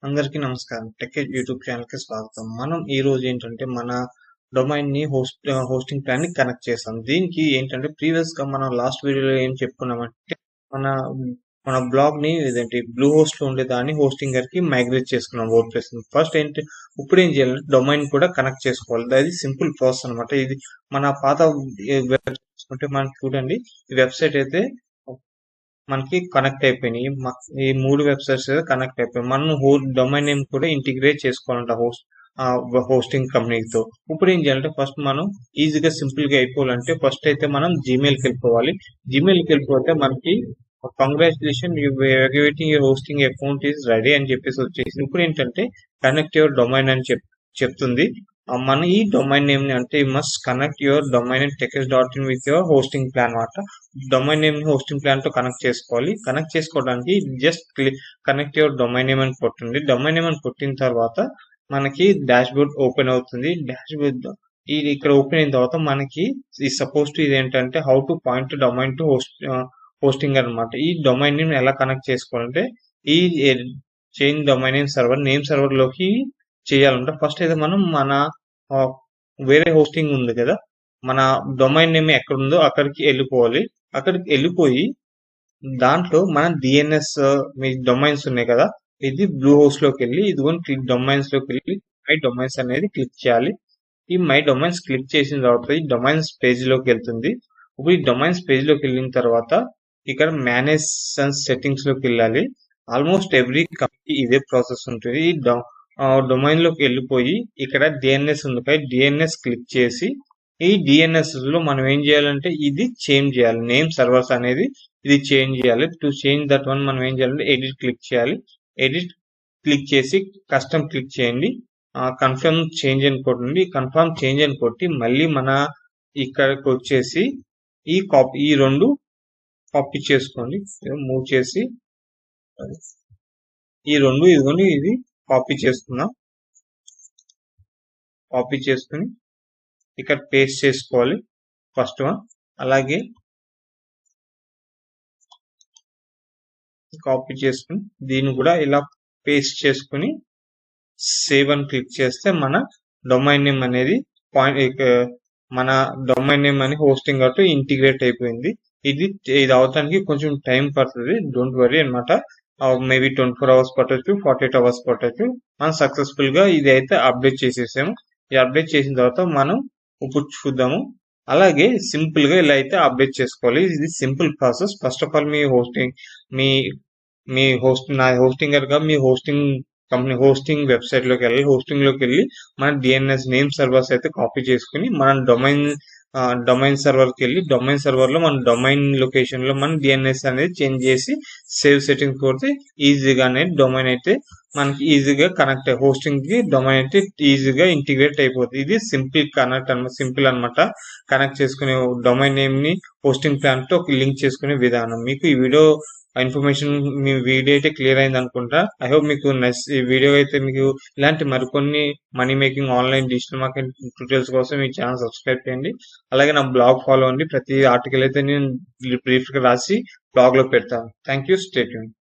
అందరికీ నమస్కారం. Tech YouTube ఛానల్‌కి స్వాగతం. మనం ఈ రోజు ఏంటంటే మన డొమైన్‌ని హోస్టింగ్ ప్లాన్‌ని కనెక్ట్ చేసాం. దీనికి ఏంటంటే ప్రీవియస్‌గా మనం లాస్ట్ వీడియోలో ఏం చెప్పుకున్నామంటే మన మన బ్లాగ్‌ని బ్లూ హోస్ట్‌లో ఉండేదాన్ని హోస్టింగర్‌కి మైగ్రేట్ చేసుకున్నాం వర్డ్‌ప్రెస్‌ని. ఫస్ట్ ఇప్పుడేం చేయాలంటే డొమైన్ కూడా కనెక్ట్ చేసుకోవాలి. అది సింపుల్ ప్రాసెస్ అనమాట. ఇది మన పాత వెబ్ చూసుకుంటే మనకి చూడండి ఈ వెబ్‌సైట్ అయితే మనకి కనెక్ట్ అయిపోయినాయి. ఈ 3 వెబ్‌సైట్స్ కనెక్ట్ అయిపోయాయి. మనం డొమైన్ నేమ్ కూడా ఇంటిగ్రేట్ చేసుకోవాలంట హోస్టింగ్ కంపెనీతో. ఇప్పుడు ఏం చేయాలంటే ఫస్ట్ మనం ఈజీగా సింపుల్‌గా అయిపోవాలంటే ఫస్ట్ అయితే మనం జీమెయిల్‌కి వెళ్ళిపోవాలి. జీమెయిల్‌కి వెళ్ళిపోతే మనకి congratulation your hosting account is ready అని చెప్పేసి వచ్చేసింది. ఇప్పుడు ఏంటంటే కనెక్ట్ యువర్ డొమైన్ అని చెప్తుంది. మన ఈ డొమైన్ నేమ్ ని అంటే must connect your domain and టెక్స్.in విత్ యువర్ హోస్టింగ్ ప్లాన్ అన్నమాట. డొమైన్ నేమ్ ని హోస్టింగ్ ప్లాన్ తో కనెక్ట్ చేసుకోవాలి. కనెక్ట్ చేసుకోవడానికి just connect your domain name అని కొట్టండి. డొమైన్ నేమ్ అని కొట్టిన తర్వాత మనకి డాష్ బోర్డ్ ఓపెన్ అవుతుంది. డాష్ బోర్డ్ ఇది ఇక్కడ ఓపెన్ అయిన తర్వాత మనకి ఈ సపోజ్ టు ఇది ఏంటంటే how to point domain to hosting అనమాట. ఈ డొమైన్ నేమ్ ఎలా కనెక్ట్ చేసుకోవాలంటే ఈ చేంజ్ డొమైన్ నేమ్ సర్వర్ లోకి చేయాలంటే ఫస్ట్ అయితే మనం మన వేరే హోస్టింగ్ ఉంది కదా, మన డొమైన్ నేమ్ ఎక్కడ ఉందో అక్కడికి వెళ్ళిపోవాలి. అక్కడికి వెళ్ళిపోయి దాంట్లో మన డిఎన్ఎస్ మీ డొమైన్స్ ఉన్నాయి కదా, ఇది బ్లూ హోస్ట్ లోకి వెళ్ళి ఇదిగోని క్లిక్ డొమైన్స్ లోకి వెళ్ళి మై డొమైన్స్ అనేది క్లిక్ చేయాలి. ఈ మై డొమైన్స్ క్లిక్ చేసిన తర్వాత ఈ డొమైన్స్ పేజ్ లోకి వెళ్తుంది. ఇప్పుడు ఈ డొమైన్స్ పేజ్ లోకి వెళ్ళిన తర్వాత ఇక్కడ మేనేజ్ సెట్టింగ్స్ లోకి వెళ్ళాలి. ఆల్మోస్ట్ ఎవ్రీ కంపెనీ ఇదే ప్రాసెస్ ఉంటుంది. ఈ డొమైన్ లోకి వెళ్ళిపోయి ఇక్కడ డిఎన్ఎస్ ఉంది కదా, డిఎన్ఎస్ క్లిక్ చేసి ఈ డిఎన్ఎస్ లో మనం ఏం చేయాలంటే ఇది చేంజ్ చేయాలి. నేమ్ సర్వర్స్ అనేది ఇది చేంజ్ చేయాలి. టు చేంజ్ దట్ వన్ మనం ఏం చేయాలంటే ఎడిట్ క్లిక్ చేయాలి. ఎడిట్ క్లిక్ చేసి కస్టమ్ క్లిక్ చేయండి. కన్ఫర్మ్ చేంజ్ అని కొట్టండి. కన్ఫర్మ్ చేంజ్ అని కొట్టి మళ్ళీ మన ఇక్కడికి వచ్చేసి ఈ రెండు కాపీ చేసుకోండి. మూవ్ చేసి ఈ రెండు ఇదిగోండి ఇది కాపీ చేసుకుందాం. కాపీ చేసుకుని ఇక్కడ పేస్ట్ చేసుకోవాలి ఫస్ట్ వన్. అలాగే కాపీ చేసుకుని దీన్ని కూడా ఇలా పేస్ట్ చేసుకుని సేవ్ అని క్లిక్ చేస్తే మన డొమైన్ నేమ్ అనేది మన డొమైన్ నేమ్ అని హోస్టింగ్ అటు ఇంటిగ్రేట్ అయిపోయింది. ఇది అవడానికి కొంచెం టైం పడుతుంది, డోంట్ వరీ అనమాట. మేబీ 24 hours పట్టొచ్చు, 48 hours పట్టొచ్చు. మనం సక్సెస్ఫుల్ గా ఇది అయితే అప్డేట్ చేసేసాము. ఈ అప్డేట్ చేసిన తర్వాత మనం ఇప్పుడు చూద్దాము. అలాగే సింపుల్ గా ఇలా అయితే అప్డేట్ చేసుకోవాలి. ఇది simple process. First of all me Hostinger గా మీ హోస్టింగ్ కంపెనీ హోస్టింగ్ వెబ్సైట్ లోకి వెళ్ళి మన డిఎన్ఎస్ నేమ్ సర్వర్స్ అయితే కాపీ చేసుకుని మన డొమైన్ సర్వర్ కి వెళ్ళి డొమైన్ సర్వర్ లో మన డొమైన్ లొకేషన్ లో మన డిఎన్ఎస్ అనేది చేంజ్ చేసి సేవ్ సెట్టింగ్ కొడితే ఈజీగా అనేది డొమైన్ అయితే మనకి ఈజీగా కనెక్ట్ హోస్టింగ్ కి డొమైన్ అయితే ఈజీగా ఇంటిగ్రేట్ అయిపోతుంది. ఇది సింపుల్ అనమాట. కనెక్ట్ చేసుకునే డొమైన్ నేమ్ ని హోస్టింగ్ ప్లాన్ తో లింక్ చేసుకునే విధానం. మీకు ఈ వీడియో ఇన్ఫర్మేషన్ మీ వీడియో అయితే క్లియర్ అయింది అనుకుంటా. ఐ హోప్ మీకు ఈ వీడియో అయితే మీకు ఇలాంటి మరికొన్ని money making online digital marketing tutorials కోసం ఈ ఛానల్ సబ్స్క్రైబ్ చేయండి. అలాగే నా బ్లాగ్ ఫాలో అండి. ప్రతి ఆర్టికల్ అయితే నేను బ్రీఫ్ గా రాసి బ్లాగ్ లో పెడతాను. Thank you. Stay tune.